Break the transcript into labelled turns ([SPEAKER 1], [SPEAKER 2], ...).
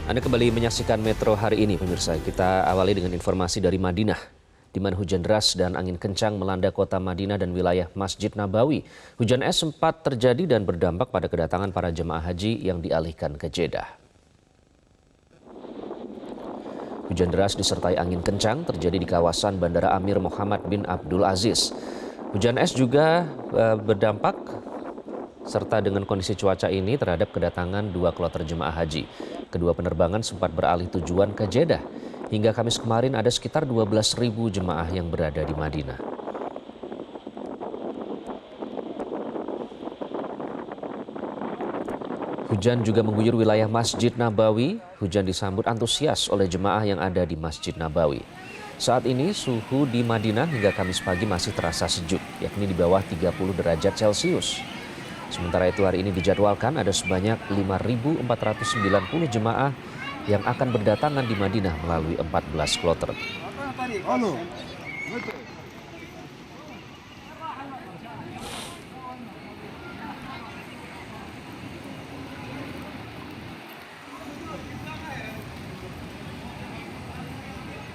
[SPEAKER 1] Anda kembali menyaksikan Metro hari ini, pemirsa. Kita awali dengan informasi dari Madinah, di mana hujan deras dan angin kencang melanda kota Madinah dan wilayah Masjid Nabawi. Hujan es sempat terjadi dan berdampak pada kedatangan para jemaah haji yang dialihkan ke Jeddah. Hujan deras disertai angin kencang terjadi di kawasan Bandara Amir Muhammad bin Abdul Aziz. Hujan es juga berdampak serta dengan kondisi cuaca ini terhadap kedatangan dua kloter jemaah haji. Kedua penerbangan sempat beralih tujuan ke Jeddah. Hingga Kamis kemarin ada sekitar 12.000 jemaah yang berada di Madinah. Hujan juga mengguyur wilayah Masjid Nabawi. Hujan disambut antusias oleh jemaah yang ada di Masjid Nabawi. Saat ini suhu di Madinah hingga Kamis pagi masih terasa sejuk, yakni di bawah 30 derajat Celcius. Sementara itu hari ini dijadwalkan ada sebanyak 5.490 jemaah yang akan berdatangan di Madinah melalui 14 kloter.